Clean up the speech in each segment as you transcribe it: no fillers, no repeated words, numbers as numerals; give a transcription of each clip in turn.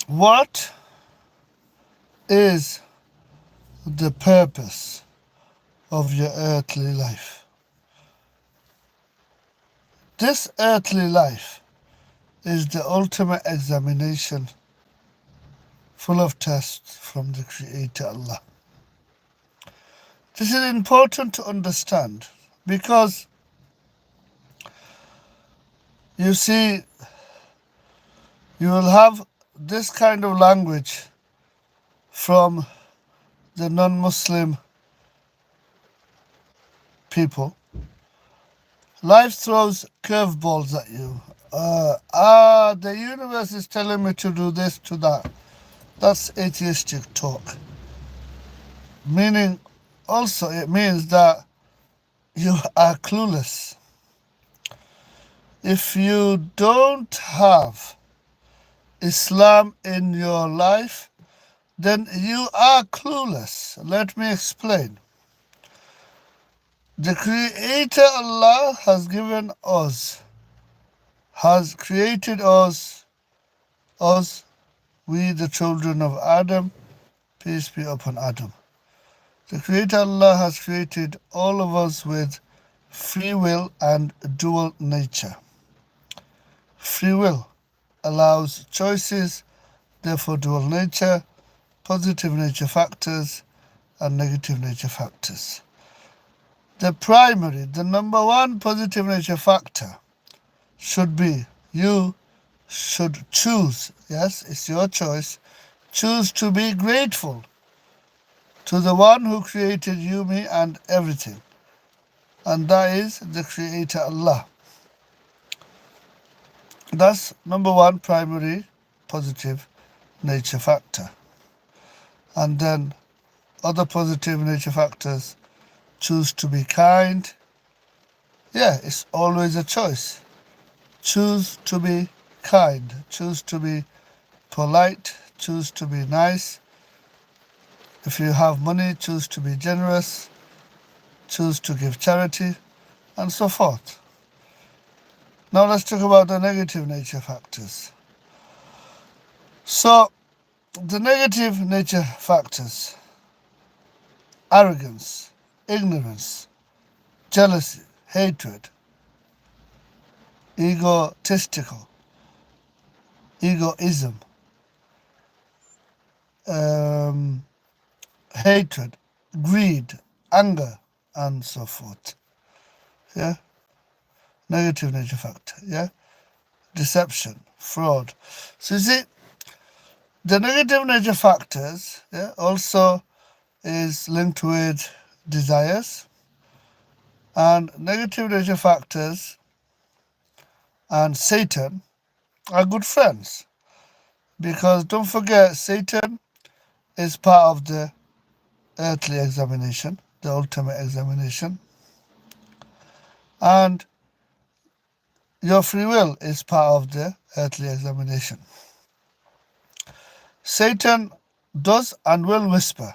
What is the purpose of your earthly life? This earthly life is the ultimate examination full of tests from the Creator Allah. This is important to understand because you see, you will have this kind of language from the non Muslim people. Life throws curveballs at you. The universe is telling me to do this, to that. That's atheistic talk. Meaning, also, it means that you are clueless. If you don't have Islam in your life, then you are clueless. Let me explain. The Creator Allah has created us, we the children of Adam, peace be upon Adam. The Creator Allah has created all of us with free will and dual nature. Free will allows choices, therefore dual nature, positive nature factors, and negative nature factors. The number one positive nature factor should be you should choose, yes, it's your choice, choose to be grateful to the one who created you, me, and everything. And that is the Creator Allah. That's number one primary positive nature factor. And then other positive nature factors, choose to be kind. Yeah, it's always a choice. Choose to be kind, choose to be polite, choose to be nice. If you have money, choose to be generous, choose to give charity, and so forth. Now let's talk about the negative nature factors. So, the negative nature factors: arrogance, ignorance, jealousy, hatred, egotistical, egoism, hatred, greed, anger, and so forth. Yeah, negative nature factor. Yeah, deception, fraud. So you see, the negative nature factors, yeah, also is linked with desires, and negative nature factors and Satan are good friends, because don't forget, Satan is part of the earthly examination, the ultimate examination, and your free will is part of the earthly examination. Satan does and will whisper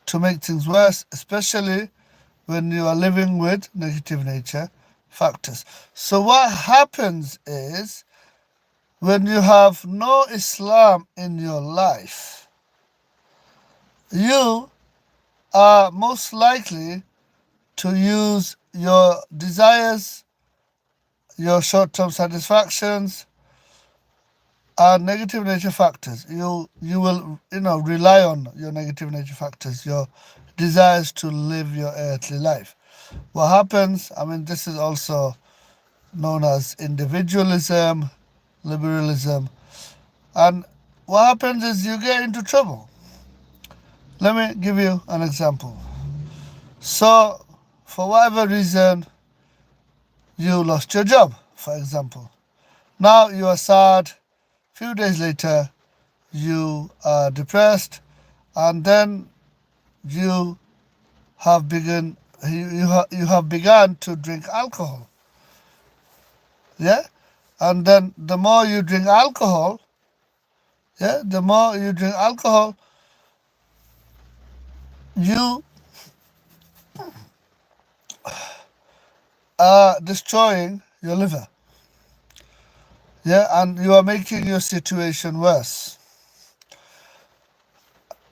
to make things worse, especially when you are living with negative nature factors. So what happens is, when you have no Islam in your life, you are most likely to use your desires, your short-term satisfactions, are negative nature factors. You will rely on your negative nature factors, your desires to live your earthly life. What happens? I mean, this is also known as individualism, liberalism, and what happens is you get into trouble. Let me give you an example. So, for whatever reason, you lost your job, for example. Now you are sad. Few days later, you are depressed, and then you have begun to drink alcohol. Yeah, and then the more you drink alcohol, you are destroying your liver. Yeah, and you are making your situation worse.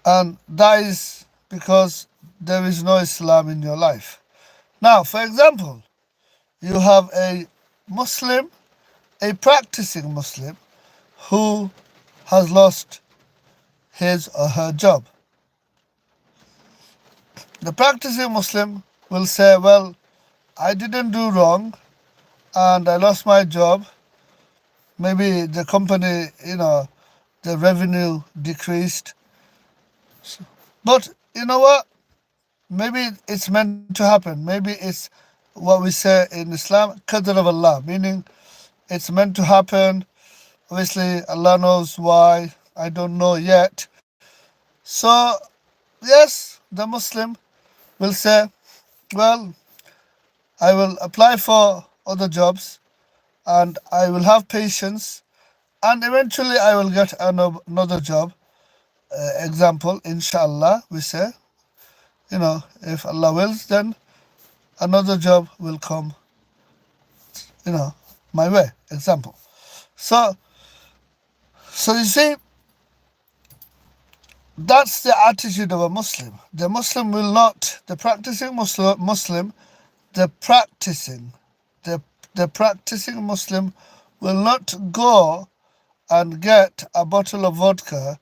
And that is because there is no Islam in your life. Now, for example, you have a Muslim, a practicing Muslim, who has lost his or her job. The practicing Muslim will say, well, I didn't do wrong and I lost my job. Maybe the company, the revenue decreased. But you know what? Maybe it's meant to happen. Maybe it's what we say in Islam, qadr of Allah, meaning it's meant to happen. Obviously, Allah knows why. I don't know yet. So, yes, the Muslim will say, well, I will apply for other jobs and I will have patience and eventually I will get another job. Example, inshallah, we say, if Allah wills, then another job will come, my way. Example. So, so you see, that's the attitude of a Muslim. The Muslim will not, the practicing Muslim, the practicing, the, the practicing Muslim will not go and get a bottle of vodka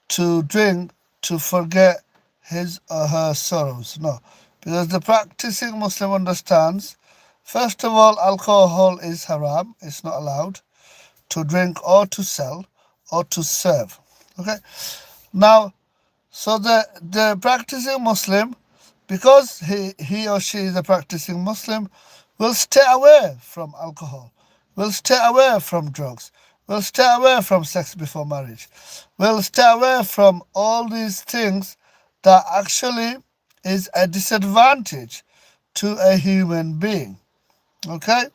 to drink to forget his or her sorrows. No, because the practicing Muslim understands, first of all, alcohol is haram, it's not allowed to drink or to sell or to serve. Okay? Now, so the practicing Muslim, because he or she is a practicing Muslim, will stay away from alcohol, will stay away from drugs, will stay away from sex before marriage, will stay away from all these things that actually is a disadvantage to a human being. Okay?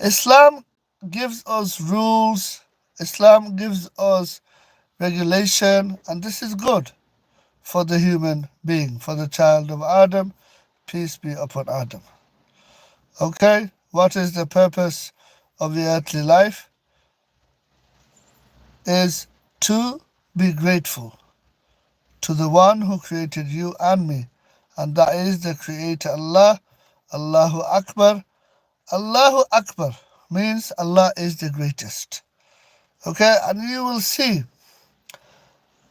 Islam gives us rules, Islam gives us regulation, and this is good for the human being, for the child of Adam. Peace be upon Adam. Okay, what is the purpose of the earthly life? Is to be grateful to the one who created you and me, and that is the Creator Allah. Allahu Akbar. Allahu Akbar means Allah is the greatest. Okay, and you will see,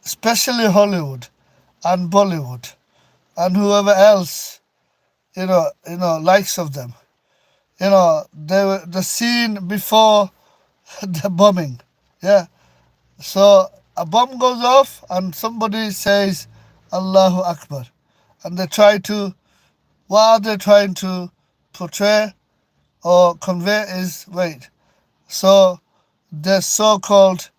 especially Hollywood and Bollywood and whoever else, likes of them. The scene before the bombing. Yeah. So a bomb goes off and somebody says Allahu Akbar. And they try to, what are they trying to portray or convey is, wait, so the so-called,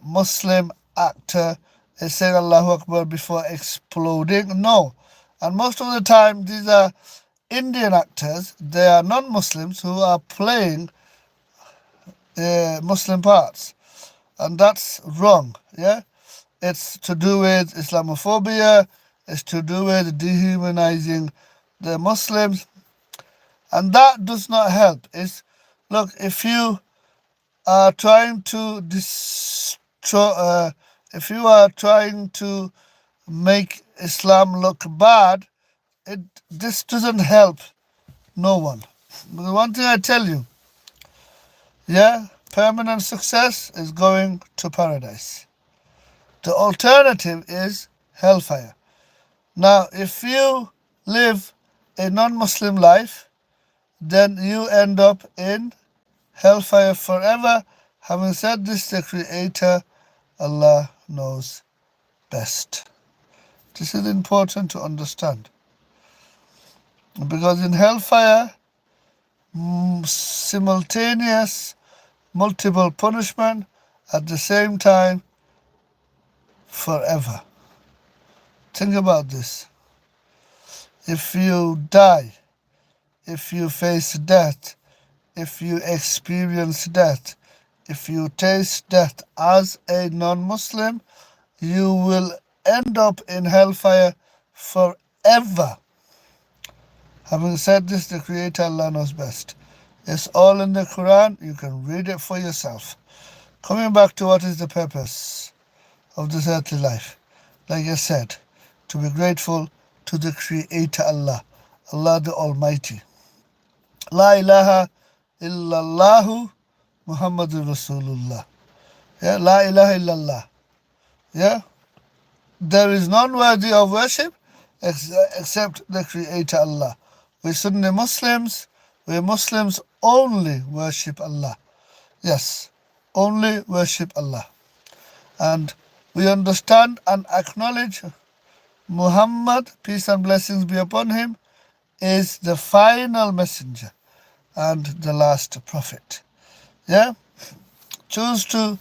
Muslim actor is saying Allahu Akbar before exploding. No. And most of the time, these are Indian actors. They are non-Muslims who are playing Muslim parts. And that's wrong. Yeah? It's to do with Islamophobia. It's to do with dehumanizing the Muslims. And that does not help. Look, if you are trying to if you are trying to make Islam look bad, this doesn't help no one. But one thing I tell you, yeah, permanent success is going to paradise. The alternative is hellfire. Now, if you live a non-Muslim life, then you end up in hellfire forever. Having said this, the Creator, Allah, knows best. This is important to understand. Because in hellfire, simultaneous, multiple punishment at the same time, forever. Think about this. If you die, if you face death, if you experience death, if you taste death as a non-Muslim, you will end up in hellfire forever. Having said this, the Creator Allah knows best. It's all in the Quran. You can read it for yourself. Coming back to what is the purpose of this earthly life. Like I said, to be grateful to the Creator Allah, Allah the Almighty. La ilaha illallahu Muhammadur Rasulullah. Yeah, La ilaha illallah. Yeah, there is none worthy of worship except the Creator Allah. We Sunni Muslims, we Muslims only worship Allah. Yes, only worship Allah. And we understand and acknowledge Muhammad, peace and blessings be upon him, is the final messenger and the last prophet. Yeah? Choose to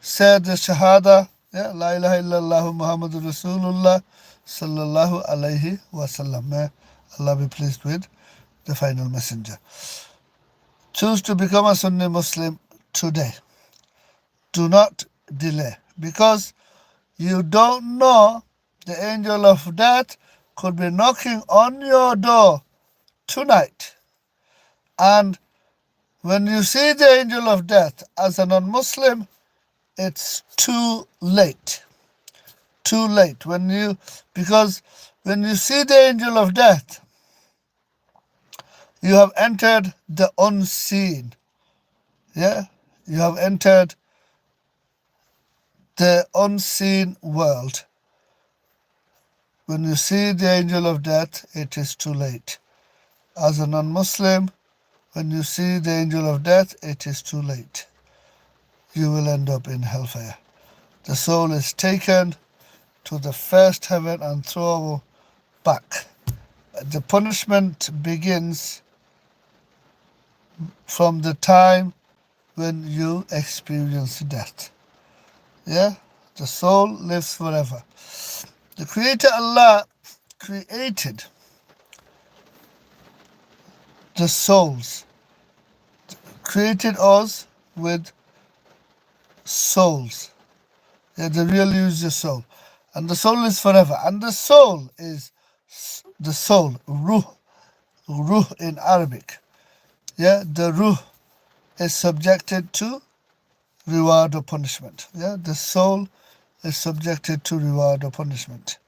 say the Shahada, yeah, La ilaha illallah Muhammadur Rasulullah sallallahu alayhi wasallam. May Allah be pleased with the final messenger. Choose to become a Sunni Muslim today. Do not delay, because you don't know, the angel of death could be knocking on your door tonight. And when you see the angel of death as a non-Muslim, it's too late. Too late. Because when you see the angel of death, you have entered the unseen. Yeah? You have entered the unseen world. When you see the angel of death, it is too late. As a non-Muslim, when you see the angel of death, it is too late. You will end up in hellfire. The soul is taken to the first heaven and thrown back. The punishment begins from the time when you experience death. Yeah? The soul lives forever. The Creator Allah created the souls, created us with souls. Yeah, the real use your soul. And the soul is forever. And the soul is the soul, ruh, ruh in Arabic. Yeah, the ruh is subjected to reward or punishment. Yeah, the soul is subjected to reward or punishment,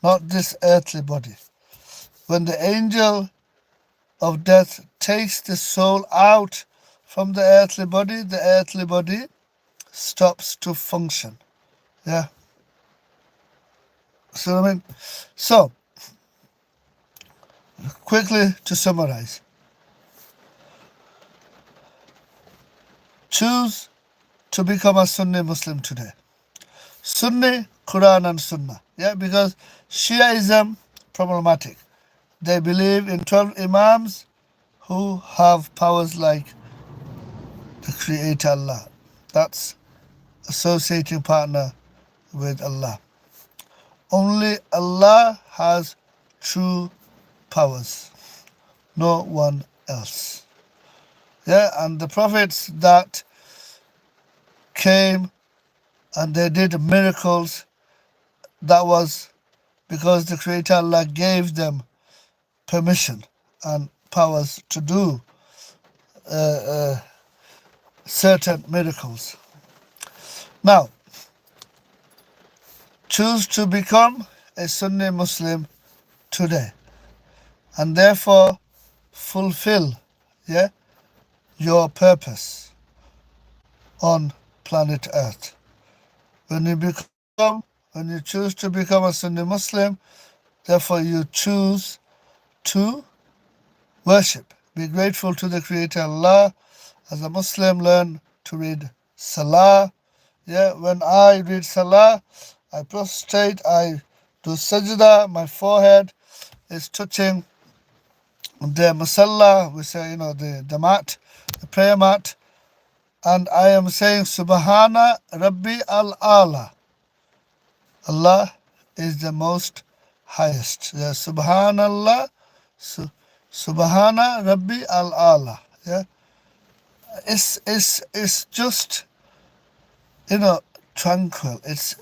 not this earthly body. When the angel of death takes the soul out from the earthly body stops to function. Yeah. See what I mean? So, quickly to summarize. Choose to become a Sunni Muslim today. Sunni, Quran and Sunnah. Yeah, because Shiaism, problematic. They believe in 12 Imams who have powers like the Creator Allah. That's associating partner with Allah. Only Allah has true powers, no one else. Yeah, and the prophets that came and they did miracles, that was because the Creator Allah gave them permission and powers to do certain miracles. Now, choose to become a Sunni Muslim today and therefore fulfill your purpose on planet Earth. When you choose to become a Sunni Muslim, therefore you choose to worship. Be grateful to the Creator Allah. As a Muslim, learn to read Salah. Yeah, when I read Salah, I prostrate, I do sajda, my forehead is touching the masalla, we say, the mat, the prayer mat, and I am saying Subhana Rabbi al-Ala. Allah is the most highest. Yeah, Subhanallah, Subhana Rabbi al-Ala. Yeah, it's just tranquil. It's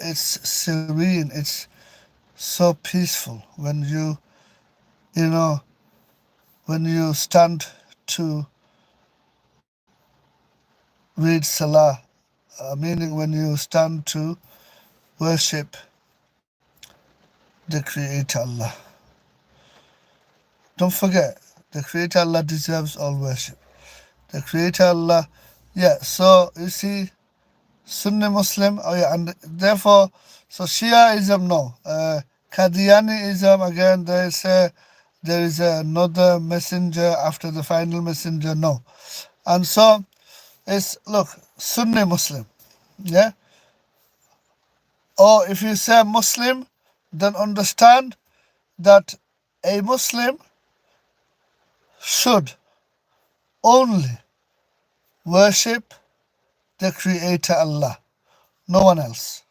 serene. It's so peaceful when you stand to read Salah, meaning when you stand to worship the Creator Allah. Don't forget, the Creator Allah deserves all worship. The Creator Allah, yeah, so you see, Sunni Muslim, oh yeah, and therefore, so Shiaism, no. Qadianism, again, they say there is another messenger after the final messenger, no. And so, it's, look, Sunni Muslim, yeah? Or if you say Muslim, then understand that a Muslim should only worship the Creator Allah, no one else.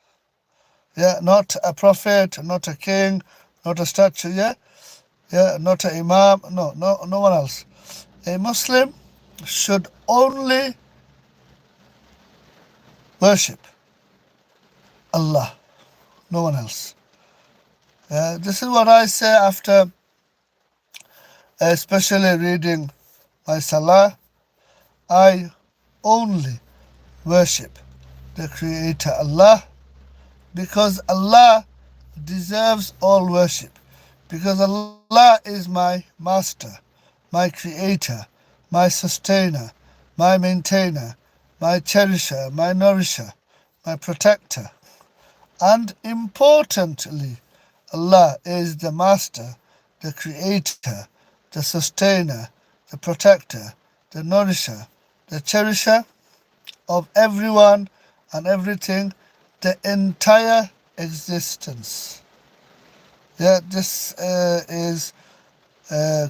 Yeah, not a prophet, not a king, not a statue, yeah, not an imam, no one else. A Muslim should only worship Allah, no one else. This is what I say after especially reading my Salah. I only worship the Creator Allah because Allah deserves all worship. Because Allah is my master, my creator, my sustainer, my maintainer, my cherisher, my nourisher, my protector. And importantly, Allah is the master, the creator, the sustainer, the protector, the nourisher, the cherisher of everyone and everything, the entire existence. Yeah, this is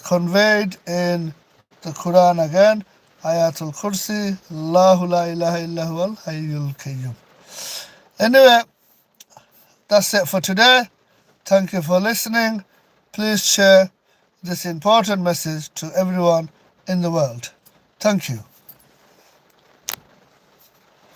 conveyed in the Quran again, Ayatul Kursi, Allahu la ilaha illa huwal hayyul qayyum. Anyway, that's it for today. Thank you for listening. Please share this important message to everyone in the world. Thank you.